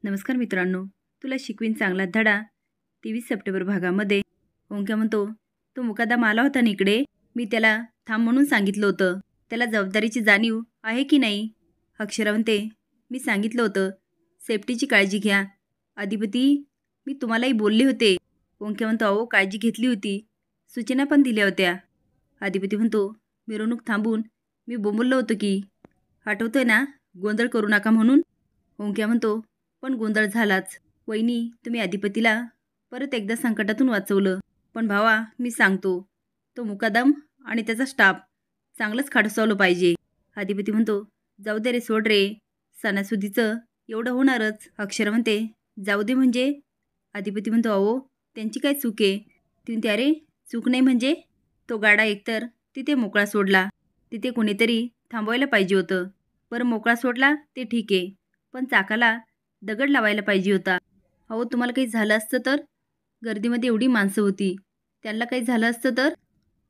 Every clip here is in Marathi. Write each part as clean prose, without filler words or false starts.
नमस्कार मित्रांनो, तुला शिकवीन चांगला धडा 23 सप्टेंबर भागामध्ये ओंक्या म्हणतो, तो मुकादम आला होता ना इकडे, मी त्याला थांब म्हणून सांगितलं होतं. त्याला जबाबदारीची जाणीव आहे की नाही? अक्षरा म्हणते, मी सांगितलं होतं सेफ्टीची काळजी घ्या. अधिपती, मी तुम्हालाही बोलले होते. ओंक्या म्हणतो, अहो काळजी घेतली होती, सूचना पण दिल्या होत्या. अधिपती म्हणतो, मिरवणूक थांबून मी बोंबललो होतो की, आठवतंय ना, गोंधळ करू नका म्हणून. ओंक्या म्हणतो, पण गोंधळ झालाच. वहिनी, तुम्ही अधिपतीला परत एकदा संकटातून वाचवलं. पण भावा, मी सांगतो, तो मुकादम आणि त्याचा स्टाफ चांगलंच खडसावलं पाहिजे. अधिपती म्हणतो, जाऊ दे रे, सोड रे, सणासुदीचं एवढं होणारच. अक्षरा म्हणते, जाऊ दे म्हणजे? अधिपती म्हणतो, अहो त्यांची काय चूक आहे? ती म्हणते, अरे चूक नाही म्हणजे? तो गाडा एकतर तिथे मोकळा सोडला, तिथे कोणीतरी थांबवायला पाहिजे होतं. बरं मोकळा सोडला ते ठीक आहे, पण चाकाला दगड लावायला पाहिजे होता. अहो तुम्हाला काही झालं असतं तर? गर्दीमध्ये एवढी माणसं होती, त्यांना काही झालं असतं तर?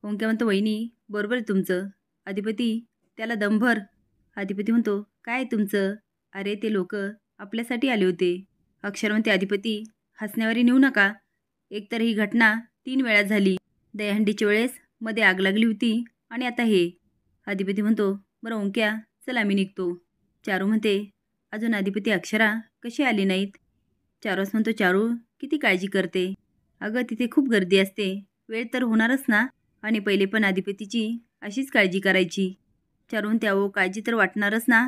ओंक्या म्हणतो, वहिनी बरोबर आहे तुमचं. अधिपती, त्याला दमभर. अधिपती म्हणतो, काय आहे तुमचं? अरे ते लोक आपल्यासाठी आले होते. अक्षर म्हणते, अधिपती हसण्यावारी नेऊ नका. एकतर ही घटना 3 वेळा झाली. दहीहंडीच्या वेळेस मध्ये आग लागली होती आणि आता हे. अधिपती म्हणतो, बरं ओंक्या, चल आम्ही निघतो. चारू म्हणते, अजून अधिपती अक्षरा कशी आली नाहीत? चारूस म्हणतो, चारू किती काळजी करते. अगं तिथे खूप गर्दी असते, वेळ तर होणारच ना. आणि पहिले पण अधिपतीची अशीच काळजी करायची. चारू म्हणते, अहो काळजी तर वाटणारच ना.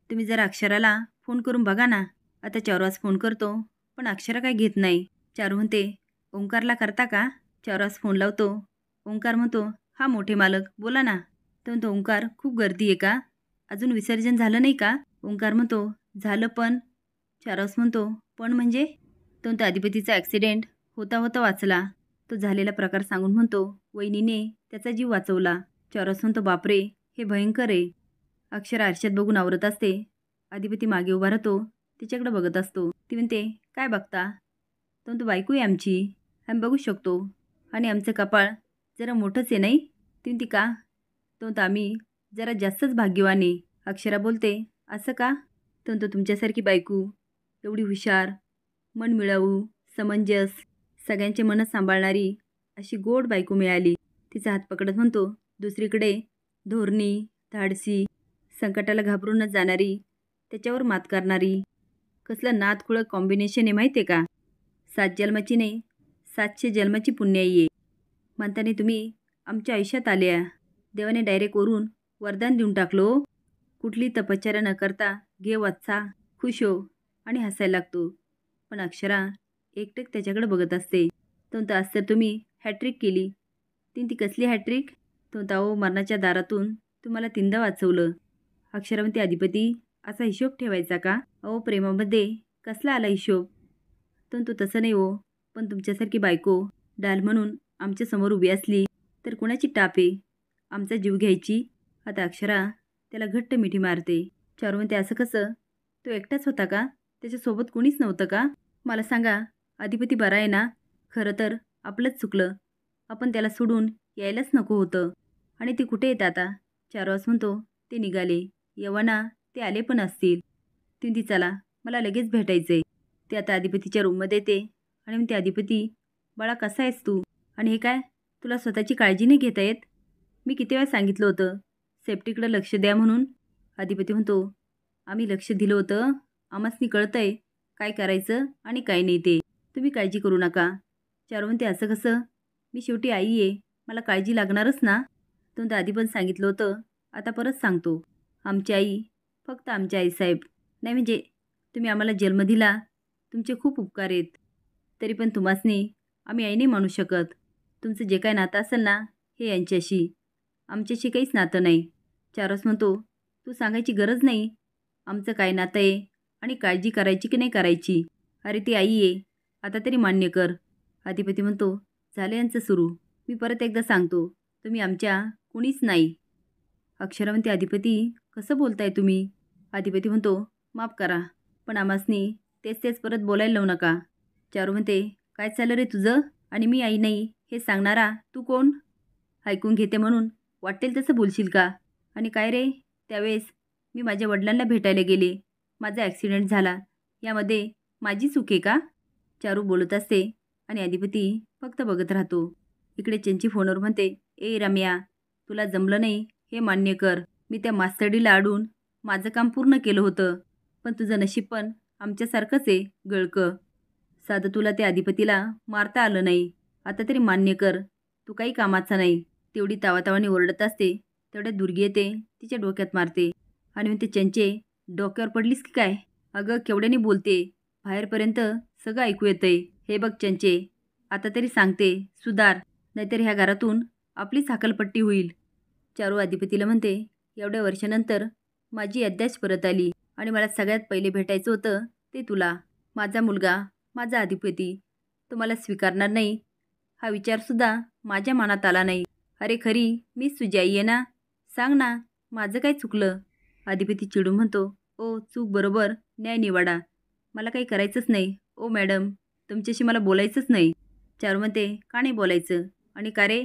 तुम्ही जर अक्षराला फोन करून बघा ना. आता चारूस फोन करतो, पण अक्षरा काय घेत नाही. चारू म्हणते, ओंकारला करता का? चारूस फोन लावतो. ओंकार म्हणतो, हा मोठे मालक बोला ना. तो म्हणतो, ओंकार खूप गर्दी आहे का? अजून विसर्जन झालं नाही का? ओंकार म्हणतो, झालं पण. चारूस म्हणतो, पण म्हणजे? तो म्हणतो, अधिपतीचा ॲक्सिडेंट होता होता वाचला. तो झालेला प्रकार सांगून म्हणतो, वहिनीने त्याचा जीव वाचवला. चारूस म्हणतो, बापरे, हे भयंकर आहे. अक्षरा आरशात बघून आवरत असते. अधिपती मागे उभा राहतो, तिच्याकडे बघत असतो. ती म्हणते, काय बघता? तो म्हणतो, बायको आहे आमची, आम्ही बघू शकतो. आणि आमचं कपाळ जरा मोठंच आहे नाही? ती म्हणते, का? तो म्हणतो, आम्ही जरा जास्तच भाग्यवान आहे. अक्षरा बोलते, असं का? तो म्हणतो, तुमच्यासारखी बायको, एवढी हुशार, मन मिळावू, समंजस, सगळ्यांचे मन सांभाळणारी अशी गोड बायको मिळाली. तिचा हात पकडत म्हणतो, दुसरीकडे धोरणी, धाडसी, संकटाला घाबरून न जाणारी, त्याच्यावर मात करणारी. कसलं नादखुळं कॉम्बिनेशन आहे माहिती आहे का? 7 जन्माची नाही, 700 जन्माची पुण्याई आहे. म्हणताने तुम्ही आमच्या आयुष्यात आल्या. देवाने डायरेक्ट वरून वरदान देऊन टाकलो. कुठली तपश्चर्या न करता घे वाचा, खुश हो आणि हसायला लागतो. पण अक्षरा एकटेक त्याच्याकडे बघत असते. तो आज तर तुम्ही हॅट्रिक केली. ती कसली हॅट्रिक? तो अहो मरणाच्या दारातून तुम्हाला 3दा वाचवलं. अक्षरा म्हणते, अधिपती असा हिशोब ठेवायचा का? अहो प्रेमामध्ये कसला आला हिशोब? तो तसं नाही हो, पण तुमच्यासारखी बायको डाल म्हणून आमच्यासमोर उभी असली तर कुणाची टाप आहे आमचा जीव घ्यायची? आता अक्षरा त्याला घट्ट मिठी मारते. चारू म्हणते, असं कसं? तो एकटाच होता का? त्याच्यासोबत कुणीच नव्हतं का? मला सांगा, अधिपती बरा आहे ना? खरं तर आपलंच चुकलं, आपण त्याला सोडून यायलाच नको होतं. आणि ते कुठे येत आता? चारूस म्हणतो, ते निघाले. यवना ते आले पण असतील. ती चला, मला लगेच भेटायचंय. ते आता अधिपतीच्या रूममध्ये येते आणि म्हणते, अधिपती बाळा कसा आहेस तू? आणि हे काय, तुला स्वतःची काळजी नाही घेता येत? मी किती वेळा सांगितलं होतं सेफ्टीकडे लक्ष द्या म्हणून. अधिपती म्हणतो, आम्ही लक्ष दिलं होतं, आम्हासनी कळतंय काय करायचं आणि काय नाही ते. तुम्ही काळजी करू नका. चारू म्हणते, असं कसं? मी शेवटी आई आहे, मला काळजी लागणारच ना. तो आधी पण सांगितलं होतं, आता परत सांगतो, आमची आई फक्त आमची आईसाहेब नाही. म्हणजे तुम्ही आम्हाला जन्म दिला, तुमचे खूप उपकार आहेत. तरी पण तुम्हासनी आम्ही आई नाही म्हणू शकत. तुमचं जे काय नातं असेल ना, हे यांच्याशी, आमच्याशी काहीच नातं नाही. चारूस म्हणतो, तू सांगायची गरज नाही आमचं काय नातं आहे आणि काळजी करायची की नाही करायची. अरे ती आई आहे, आता तरी मान्य कर. अधिपती म्हणतो, झालं यांचं सुरू. मी परत एकदा सांगतो, तुम्ही आमच्या कुणीच नाही. अक्षरा म्हणते, अधिपती कसं बोलताय तुम्ही? अधिपती म्हणतो, माफ करा, पण आम्हासनी तेच तेच परत बोलायला लावू नका. चारू म्हणते, काय चाललं रे तुझं? आणि मी आई नाही हे सांगणारा तू कोण? ऐकून घेते म्हणून वाटेल तसं बोलशील का? आणि काय रे, त्यावेळेस मी माझ्या वडिलांना भेटायला गेले, माझा ॲक्सिडेंट झाला, यामध्ये माझी चूक आहे का? चारू बोलत असते आणि अधिपती फक्त बघत राहतो. इकडे चंची फोनवर म्हणते, ए रम्या, तुला जमलं नाही हे मान्य कर. मी त्या मास्तरडीला अडून माझं काम पूर्ण केलं होतं, पण तुझं नशीब पण आमच्यासारखंच आहे गळकं. साधं तुला त्या अधिपतीला मारता आलं नाही. आता तरी मान्य कर, तू काही कामाचा नाही. तेवढी तावातावाने ओरडत असते तेवढ्यात दुर्गी येते, तिच्या डोक्यात मारते आणि म्हणते, चंचे डोक्यावर पडलीस की काय? अगं केवढ्याने बोलते, बाहेरपर्यंत सगळं ऐकू येतंय. हे बघ चंचे, आता तरी सांगते सुधार, नाहीतर ह्या घरातून आपली साकलपट्टी होईल. चारू अधिपतीला म्हणते, एवढ्या वर्षानंतर माझी याददाश्त परत आली आणि मला सगळ्यात पहिले भेटायचं होतं ते तुला. माझा मुलगा, माझा अधिपती, तो मला स्वीकारणार नाही हा विचारसुद्धा माझ्या मनात आला नाही. अरे खरी मीच तुझी आई आहे ना? सांग ना, माझं काय चुकलं? अधिपती चिडून म्हणतो, ओ चूक बरोबर न्याय निवाडा. मला काही करायचंच नाही. ओ मॅडम, तुमच्याशी मला बोलायचंच नाही. चारू म्हणते, का नाही बोलायचं? आणि का रे,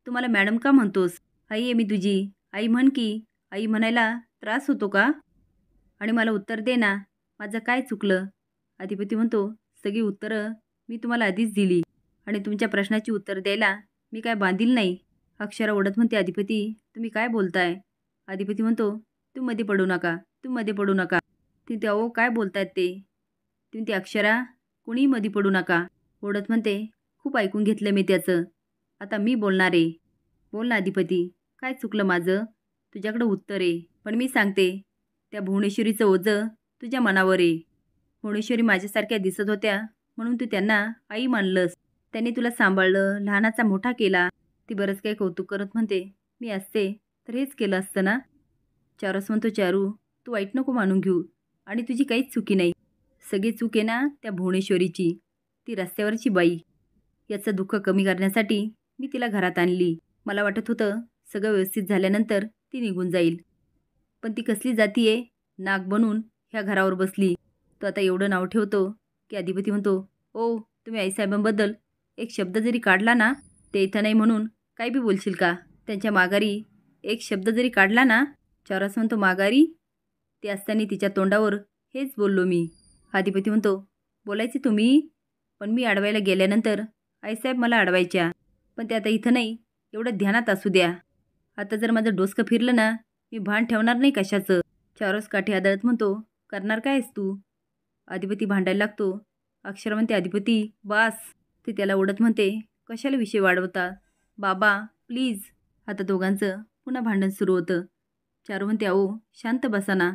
तू मला मॅडम का म्हणतोस? आई आहे मी तुझी, आई म्हण की. आई म्हणायला त्रास होतो का? आणि मला उत्तर दे ना, माझं काय चुकलं? अधिपती म्हणतो, सगळी उत्तरं मी तुम्हाला आधीच दिली आणि तुमच्या प्रश्नाची उत्तर द्यायला मी काय बांधील नाही. अक्षरा ओढत म्हणते, अधिपती तुम्ही काय बोलताय? अधिपती म्हणतो, तू मध्ये पडू नका, तू मध्ये पडू नका. ती ते अहो काय बोलतायत ते? ती म्हणते, अक्षरा कुणीही मध्ये पडू नका. ओढत म्हणते, खूप ऐकून घेतलं मी त्याचं, आता मी बोलणार आहे. बोल ना अधिपती, काय चुकलं माझं? तुझ्याकडं उत्तर आहे, पण मी सांगते, त्या भुवनेश्वरीचं ओझं तुझ्या मनावर आहे. भुवनेश्वरी माझ्यासारख्या दिसत होत्या म्हणून तू त्यांना आई मानलंस. त्यांनी तुला सांभाळलं, लहानाचा मोठा केला. ती बरंच काही कौतुक करत म्हणते, मी असते तर हेच केलं असतं ना? चारूस म्हणतो, चारू तू वाईट नको मानून घेऊ आणि तुझी काहीच चुकी नाही. सगळी चूक आहे ना त्या भुवनेश्वरीची, ती रस्त्यावरची बाई. याचं दुःख कमी करण्यासाठी मी तिला घरात आणली. मला वाटत होतं सगळं व्यवस्थित झाल्यानंतर ती निघून जाईल, पण ती कसली जाती आहे, नाग बनून ह्या घरावर बसली. तो आता एवढं नाव ठेवतो की अधिपती म्हणतो, ओ तुम्ही आईसाहेबांबद्दल एक शब्द जरी काढला ना, ते इथं नाही म्हणून काय बी बोलशील का? त्यांच्या माघारी एक शब्द जरी काढला ना? चारूस म्हणतो, माघारी? ते असताना तिच्या तोंडावर हेच बोललो मी. अधिपती म्हणतो, बोलायचे तुम्ही, पण मी अडवायला गेल्यानंतर आईसाहेब मला अडवायच्या, पण ते आता इथं नाही, एवढं ध्यानात असू द्या. आता जर माझं डोसकं फिरलं ना, मी भान ठेवणार नाही कशाचं. चारूस काठी आदळत म्हणतो, करणार काय आहेस तू? अधिपती भांडायला लागतो. अक्षरा म्हणते, अधिपती बास. ते त्याला ओढत म्हणते, कशाला विषय वाढवता बाबा, प्लीज. आता दोघांचं पुन्हा भांडण सुरू होतं. चारू म्हणते, अहो शांत बसा ना,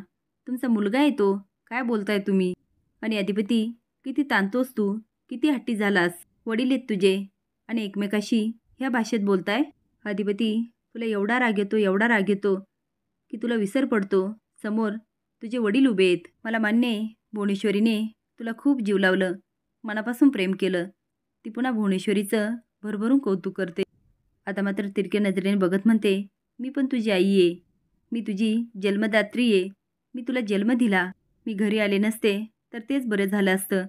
तुमचा मुलगा आहे तो, काय बोलताय तुम्ही? आणि अधिपती, किती ताणतोस तू, किती हट्टी झालास? वडील आहेत तुझे आणि एकमेकाशी ह्या भाषेत बोलताय? अधिपती, तुला एवढा राग येतो, एवढा राग येतो की तुला विसर पडतो समोर तुझे वडील उभे आहेत. मला मान्य आहे, भुवनेश्वरीने तुला खूप जीव लावलं, मनापासून प्रेम केलं. ती पुन्हा भुवनेश्वरीचं भरभरून कौतुक करते. आता मात्र तिरक्या नजरेने बघत म्हणते, मी पण तुझी आई आहे, मी तुझी जन्मदात्री आहे. मी तुला जन्म दिला. मी घरी आले नसते तर तेच बरं झालं असतं.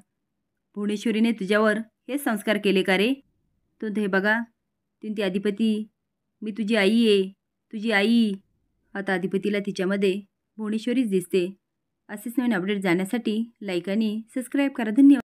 भुवनेश्वरीने तुझ्यावर हे संस्कार केले का रे? तो हे बघा, ती अधिपती, मी तुझी आई आहे, तुझी आई. आता अधिपतीला तिच्यामध्ये भुवनेश्वरीच दिसते. असेच नवीन अपडेट जाण्यासाठी लाईक आणि सबस्क्राईब करा. धन्यवाद.